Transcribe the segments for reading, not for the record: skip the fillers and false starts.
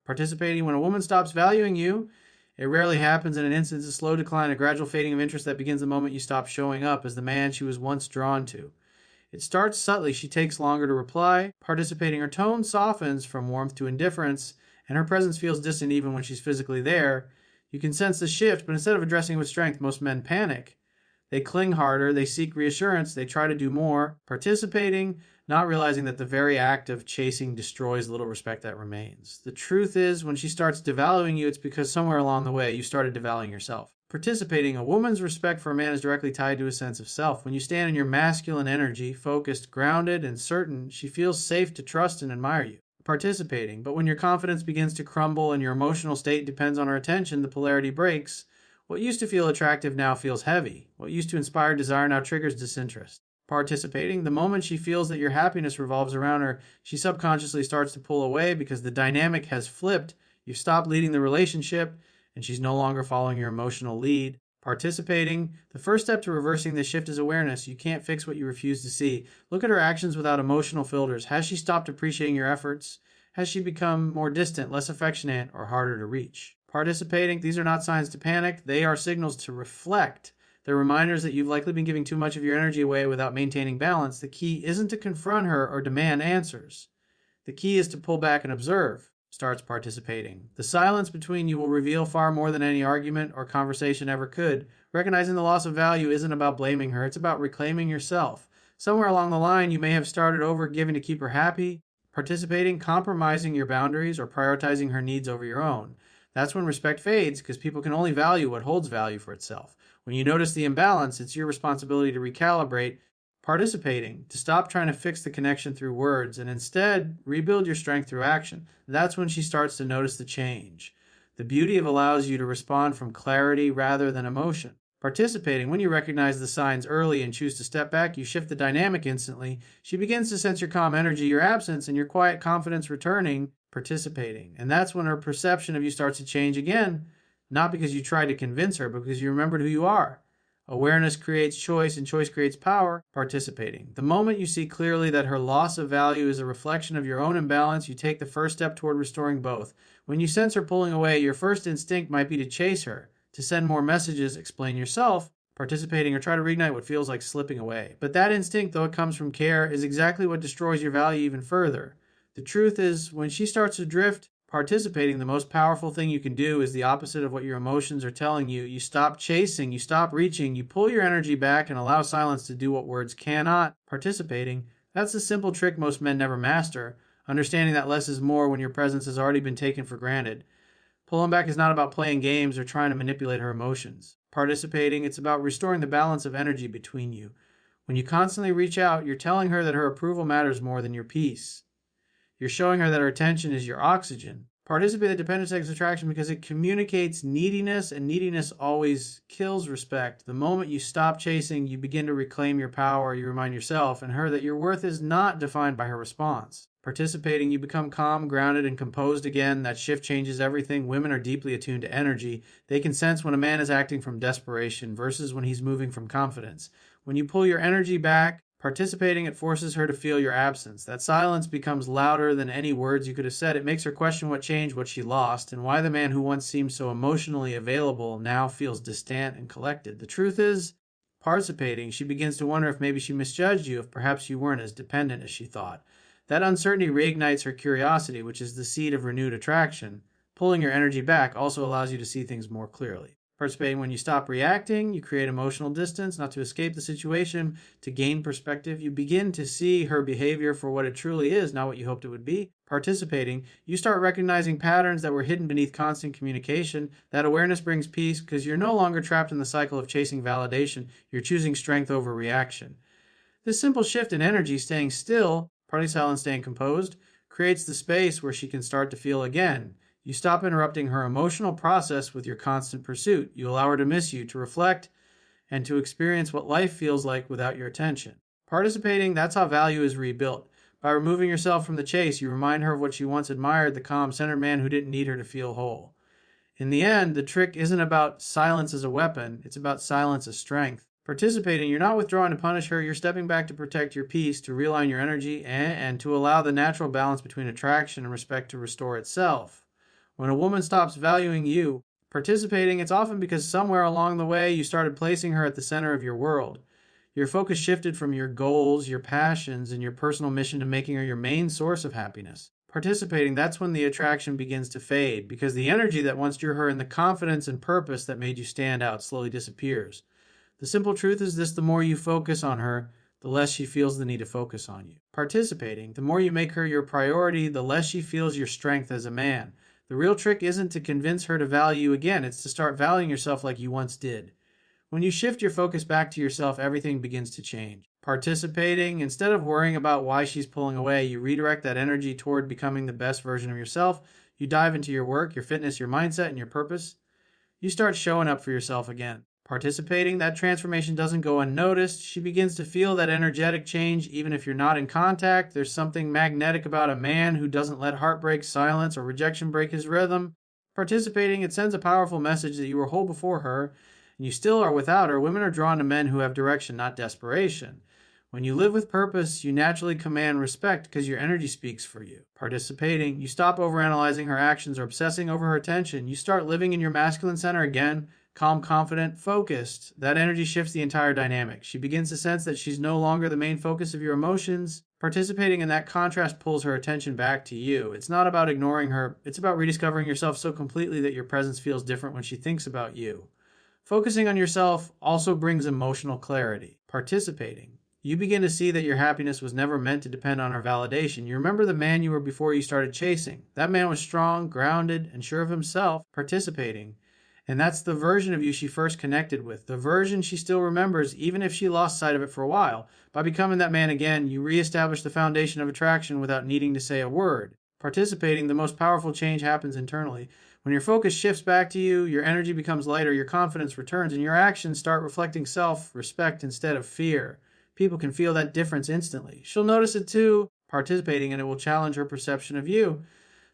Participating, when a woman stops valuing you, it rarely happens in an instant. It's a slow decline, a gradual fading of interest that begins the moment you stop showing up as the man she was once drawn to. It starts subtly. She takes longer to reply. Participating, her tone softens from warmth to indifference, and her presence feels distant even when she's physically there. You can sense the shift, but instead of addressing it with strength, most men panic. They cling harder, they seek reassurance, they try to do more. Participating, not realizing that the very act of chasing destroys the little respect that remains. The truth is, when she starts devaluing you, it's because somewhere along the way you started devaluing yourself. Participating, a woman's respect for a man is directly tied to a sense of self. When you stand in your masculine energy, focused, grounded, and certain, she feels safe to trust and admire you. Participating, but when your confidence begins to crumble and your emotional state depends on her attention, the polarity breaks. What used to feel attractive now feels heavy. What used to inspire desire now triggers disinterest. Participating, the moment she feels that your happiness revolves around her, she subconsciously starts to pull away because the dynamic has flipped. You've stopped leading the relationship, and she's no longer following your emotional lead. Participating, the first step to reversing this shift is awareness. You can't fix what you refuse to see. Look at her actions without emotional filters. Has she stopped appreciating your efforts? Has she become more distant, less affectionate, or harder to reach? Participating, these are not signs to panic. They are signals to reflect. They're reminders that you've likely been giving too much of your energy away without maintaining balance. The key isn't to confront her or demand answers. The key is to pull back and observe. Starts participating. The silence between you will reveal far more than any argument or conversation ever could. Recognizing the loss of value isn't about blaming her. It's about reclaiming yourself. Somewhere along the line, you may have started overgiving to keep her happy. Participating, compromising your boundaries, or prioritizing her needs over your own. That's when respect fades, because people can only value what holds value for itself. When you notice the imbalance, it's your responsibility to recalibrate. Participating, to stop trying to fix the connection through words and instead rebuild your strength through action. That's when she starts to notice the change. The beauty of allows you to respond from clarity rather than emotion. Participating, when you recognize the signs early and choose to step back, you shift the dynamic instantly. She begins to sense your calm energy, your absence, and your quiet confidence returning. Participating, and that's when her perception of you starts to change again, not because you tried to convince her, but because you remembered who you are. Awareness creates choice, and choice creates power. Participating. The moment you see clearly that her loss of value is a reflection of your own imbalance, you take the first step toward restoring both. When you sense her pulling away, your first instinct might be to chase her, to send more messages, explain yourself, participating, or try to reignite what feels like slipping away. But that instinct, though it comes from care, is exactly what destroys your value even further. The truth is, when she starts to drift, participating, the most powerful thing you can do is the opposite of what your emotions are telling you. You stop chasing, you stop reaching, you pull your energy back and allow silence to do what words cannot. Participating, that's the simple trick most men never master, understanding that less is more when your presence has already been taken for granted. Pulling back is not about playing games or trying to manipulate her emotions. Participating, it's about restoring the balance of energy between you. When you constantly reach out, you're telling her that her approval matters more than your peace. You're showing her that her attention is your oxygen. Participate in dependent sex attraction because it communicates neediness, and neediness always kills respect. The moment you stop chasing, you begin to reclaim your power. You remind yourself and her that your worth is not defined by her response. Participating, you become calm, grounded, and composed again. That shift changes everything. Women are deeply attuned to energy. They can sense when a man is acting from desperation versus when he's moving from confidence. When you pull your energy back, participating, it forces her to feel your absence. That silence becomes louder than any words you could have said. It makes her question what changed, what she lost, and why the man who once seemed so emotionally available now feels distant and collected. The truth is, participating, she begins to wonder if maybe she misjudged you, if perhaps you weren't as dependent as she thought. That uncertainty reignites her curiosity, which is the seed of renewed attraction. Pulling your energy back also allows you to see things more clearly. Participating, when you stop reacting, you create emotional distance, not to escape the situation, to gain perspective. You begin to see her behavior for what it truly is, not what you hoped it would be. Participating, you start recognizing patterns that were hidden beneath constant communication. That awareness brings peace because you're no longer trapped in the cycle of chasing validation. You're choosing strength over reaction. This simple shift in energy, staying still, partly silent, staying composed, creates the space where she can start to feel again. You stop interrupting her emotional process with your constant pursuit. You allow her to miss you, to reflect, and to experience what life feels like without your attention. Participating, that's how value is rebuilt. By removing yourself from the chase, you remind her of what she once admired, the calm, centered man who didn't need her to feel whole. In the end, the trick isn't about silence as a weapon, it's about silence as strength. Participating, you're not withdrawing to punish her, you're stepping back to protect your peace, to realign your energy, and to allow the natural balance between attraction and respect to restore itself. When a woman stops valuing you, participating, it's often because somewhere along the way you started placing her at the center of your world. Your focus shifted from your goals, your passions, and your personal mission to making her your main source of happiness. Participating, that's when the attraction begins to fade because the energy that once drew her and the confidence and purpose that made you stand out slowly disappears. The simple truth is this: the more you focus on her, the less she feels the need to focus on you. Participating, the more you make her your priority, the less she feels your strength as a man. The real trick isn't to convince her to value you again, it's to start valuing yourself like you once did. When you shift your focus back to yourself, everything begins to change. Participating, instead of worrying about why she's pulling away, you redirect that energy toward becoming the best version of yourself. You dive into your work, your fitness, your mindset, and your purpose. You start showing up for yourself again. Participating, that transformation doesn't go unnoticed. She begins to feel that energetic change even if you're not in contact. There's something magnetic about a man who doesn't let heartbreak, silence, or rejection break his rhythm. Participating, it sends a powerful message that you were whole before her and you still are without her. Women are drawn to men who have direction, not desperation. When you live with purpose, you naturally command respect because your energy speaks for you. Participating, you stop overanalyzing her actions or obsessing over her attention. You start living in your masculine center again, calm, confident, focused. That energy shifts the entire dynamic. She begins to sense that she's no longer the main focus of your emotions. Participating in that contrast pulls her attention back to you. It's not about ignoring her, it's about rediscovering yourself so completely that your presence feels different when she thinks about you. Focusing on yourself also brings emotional clarity. Participating, you begin to see that your happiness was never meant to depend on her validation. You remember the man you were before you started chasing. That man was strong, grounded, and sure of himself. Participating, and that's the version of you she first connected with, the version she still remembers even if she lost sight of it for a while. By becoming that man again, you reestablish the foundation of attraction without needing to say a word. Participating, the most powerful change happens internally. When your focus shifts back to you, your energy becomes lighter, your confidence returns, and your actions start reflecting self-respect instead of fear. People can feel that difference instantly. She'll notice it too, participating, and it will challenge her perception of you.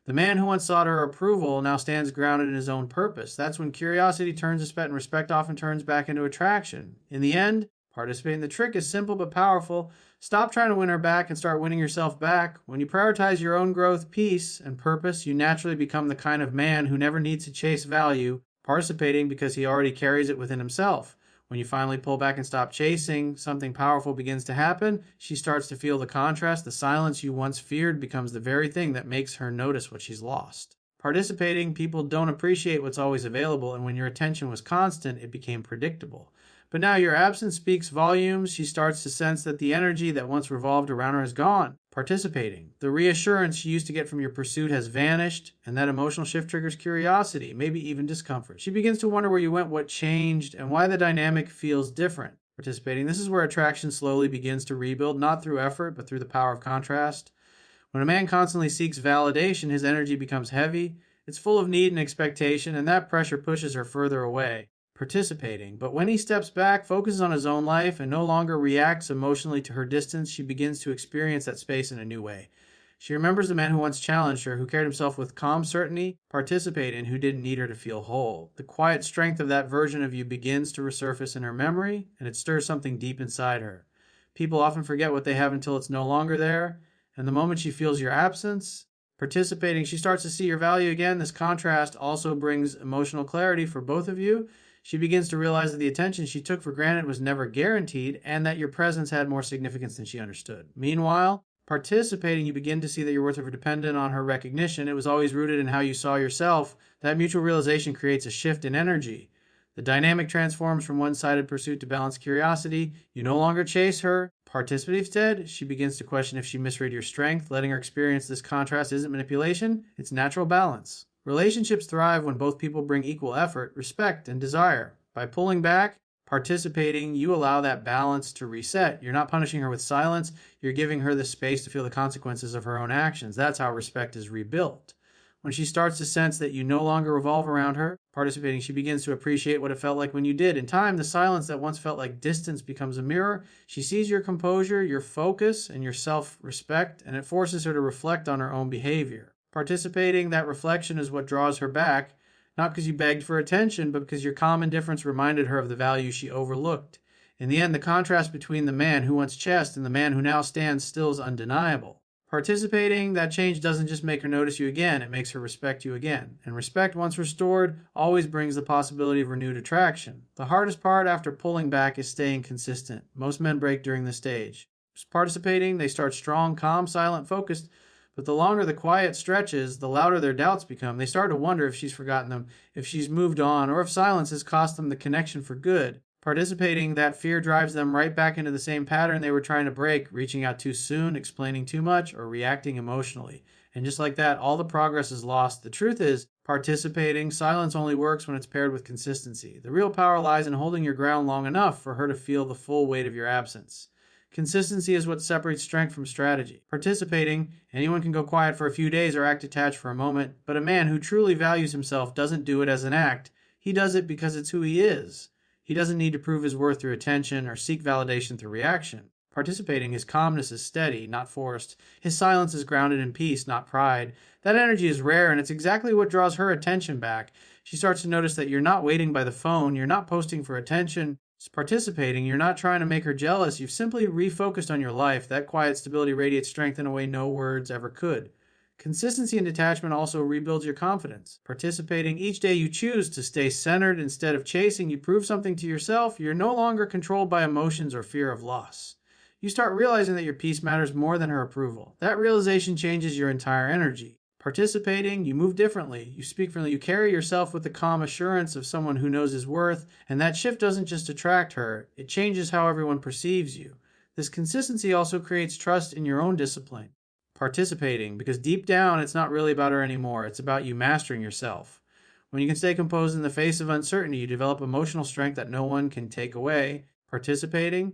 The man who once sought her approval now stands grounded in his own purpose. That's when curiosity turns to respect, and respect often turns back into attraction. In the end, participating, the trick is simple but powerful. Stop trying to win her back and start winning yourself back. When you prioritize your own growth, peace, and purpose, you naturally become the kind of man who never needs to chase value, participating because he already carries it within himself. When you finally pull back and stop chasing, something powerful begins to happen. She starts to feel the contrast. The silence you once feared becomes the very thing that makes her notice what she's lost. Participating, people don't appreciate what's always available, and when your attention was constant, it became predictable. But now your absence speaks volumes. She starts to sense that the energy that once revolved around her is gone. Participating, the reassurance she used to get from your pursuit has vanished, and that emotional shift triggers curiosity, maybe even discomfort. She begins to wonder where you went, what changed, and why the dynamic feels different. Participating, this is where attraction slowly begins to rebuild, not through effort, but through the power of contrast. When a man constantly seeks validation, his energy becomes heavy. It's full of need and expectation, and that pressure pushes her further away. Participating, but when he steps back, focuses on his own life, and no longer reacts emotionally to her distance, she begins to experience that space in a new way. She remembers the man who once challenged her, who carried himself with calm certainty, participated, and who didn't need her to feel whole. The quiet strength of that version of you begins to resurface in her memory, and it stirs something deep inside her. People often forget what they have until it's no longer there, and the moment she feels your absence, participating, she starts to see your value again. This contrast also brings emotional clarity for both of you. She begins to realize that the attention she took for granted was never guaranteed and that your presence had more significance than she understood. Meanwhile, participating, you begin to see that your worth was dependent on her recognition. It was always rooted in how you saw yourself. That mutual realization creates a shift in energy. The dynamic transforms from one-sided pursuit to balanced curiosity. You no longer chase her. Participate instead. She begins to question if she misread your strength. Letting her experience this contrast isn't manipulation, it's natural balance. Relationships thrive when both people bring equal effort, respect, and desire. By pulling back, participating, you allow that balance to reset. You're not punishing her with silence. You're giving her the space to feel the consequences of her own actions. That's how respect is rebuilt. When she starts to sense that you no longer revolve around her, participating, she begins to appreciate what it felt like when you did. In time, the silence that once felt like distance becomes a mirror. She sees your composure, your focus, and your self-respect, and it forces her to reflect on her own behavior. Participating, that reflection is what draws her back, not because you begged for attention, but because your calm indifference reminded her of the value she overlooked. In the end, the contrast between the man who once chased and the man who now stands still is undeniable. Participating, that change doesn't just make her notice you again, it makes her respect you again. And respect, once restored, always brings the possibility of renewed attraction. The hardest part after pulling back is staying consistent. Most men break during this stage. Participating, they start strong, calm, silent, focused, but the longer the quiet stretches, the louder their doubts become. They start to wonder if she's forgotten them, if she's moved on, or if silence has cost them the connection for good. Participating, that fear drives them right back into the same pattern they were trying to break, reaching out too soon, explaining too much, or reacting emotionally. And just like that, all the progress is lost. The truth is, participating, silence only works when it's paired with consistency. The real power lies in holding your ground long enough for her to feel the full weight of your absence. Consistency is what separates strength from strategy. Participating, anyone can go quiet for a few days or act detached for a moment, but a man who truly values himself doesn't do it as an act. He does it because it's who he is. He doesn't need to prove his worth through attention or seek validation through reaction. Participating, his calmness is steady, not forced. His silence is grounded in peace, not pride. That energy is rare, and it's exactly what draws her attention back. She starts to notice that you're not waiting by the phone, you're not posting for attention. Participating, you're not trying to make her jealous, you've simply refocused on your life. That quiet stability radiates strength in a way no words ever could. Consistency and detachment also rebuilds your confidence. Participating, each day you choose to stay centered instead of chasing, you prove something to yourself. You're no longer controlled by emotions or fear of loss. You start realizing that your peace matters more than her approval. That realization changes your entire energy. Participating, you move differently, you speak differently, you carry yourself with the calm assurance of someone who knows his worth, and that shift doesn't just attract her, it changes how everyone perceives you. This consistency also creates trust in your own discipline. Participating, because deep down it's not really about her anymore, it's about you mastering yourself. When you can stay composed in the face of uncertainty, you develop emotional strength that no one can take away. Participating,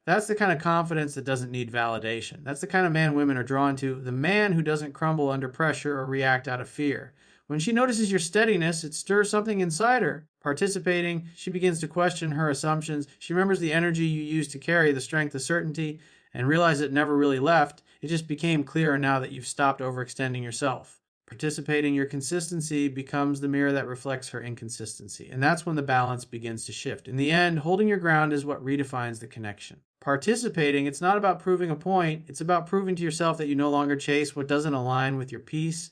that's the kind of confidence that doesn't need validation. That's the kind of man women are drawn to, the man who doesn't crumble under pressure or react out of fear. When she notices your steadiness, it stirs something inside her. Participating, she begins to question her assumptions. She remembers the energy you used to carry, the strength, the certainty, and realizes it never really left. It just became clearer now that you've stopped overextending yourself. Participating, your consistency becomes the mirror that reflects her inconsistency. And that's when the balance begins to shift. In the end, holding your ground is what redefines the connection. Participating, it's not about proving a point. It's about proving to yourself that you no longer chase what doesn't align with your peace.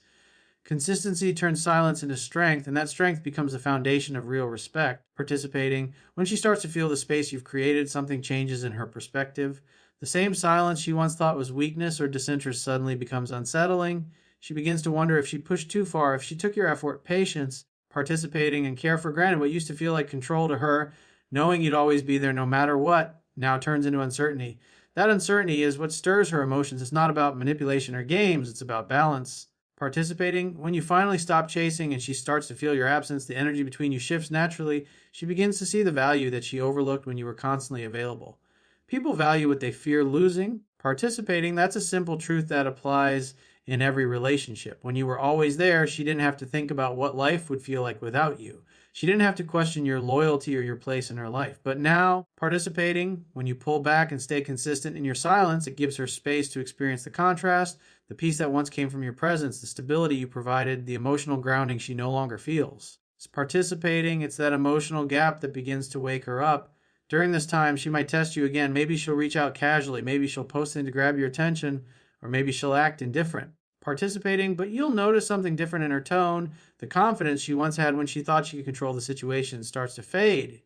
Consistency turns silence into strength, and that strength becomes the foundation of real respect. Participating, when she starts to feel the space you've created, something changes in her perspective. The same silence she once thought was weakness or disinterest suddenly becomes unsettling. She begins to wonder if she pushed too far, if she took your effort, patience, participating, and care for granted. What used to feel like control to her, knowing you'd always be there no matter what, now turns into uncertainty. That uncertainty is what stirs her emotions. It's not about manipulation or games, it's about balance. Participating, when you finally stop chasing and she starts to feel your absence, the energy between you shifts naturally. She begins to see the value that she overlooked when you were constantly available. People value what they fear losing. Participating, that's a simple truth that applies in every relationship. When you were always there, she didn't have to think about what life would feel like without you. She didn't have to question your loyalty or your place in her life. But now, participating, when you pull back and stay consistent in your silence, it gives her space to experience the contrast, the peace that once came from your presence, the stability you provided, the emotional grounding she no longer feels. It's participating, it's that emotional gap that begins to wake her up. During this time, she might test you again. Maybe she'll reach out casually. Maybe she'll post in to grab your attention, or maybe she'll act indifferent. Participating, but you'll notice something different in her tone. The confidence she once had when she thought she could control the situation starts to fade.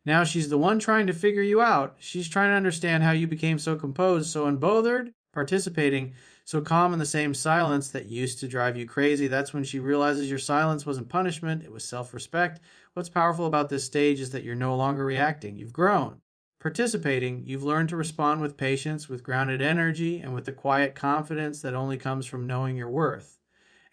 Now she's the one trying to figure you out. She's trying to understand how you became so composed, so unbothered. Participating, so calm in the same silence that used to drive you crazy. That's when she realizes your silence wasn't punishment, it was self-respect. What's powerful about this stage is that you're no longer reacting. You've grown. Participating, you've learned to respond with patience, with grounded energy, and with the quiet confidence that only comes from knowing your worth.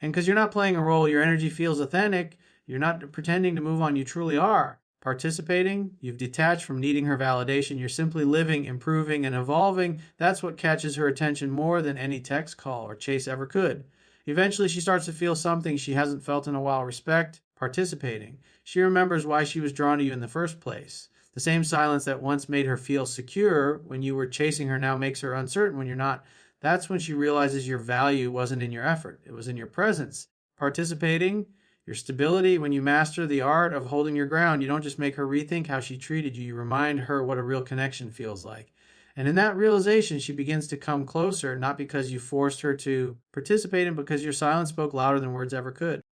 And because you're not playing a role, your energy feels authentic. You're not pretending to move on, you truly are. Participating, you've detached from needing her validation. You're simply living, improving, and evolving. That's what catches her attention more than any text call or chase ever could. Eventually, she starts to feel something she hasn't felt in a while: respect. Participating, she remembers why she was drawn to you in the first place. The same silence that once made her feel secure when you were chasing her now makes her uncertain when you're not. That's when she realizes your value wasn't in your effort, it was in your presence. Participating, your stability, when you master the art of holding your ground, you don't just make her rethink how she treated you, you remind her what a real connection feels like. And in that realization, she begins to come closer, not because you forced her to participate in, because your silence spoke louder than words ever could.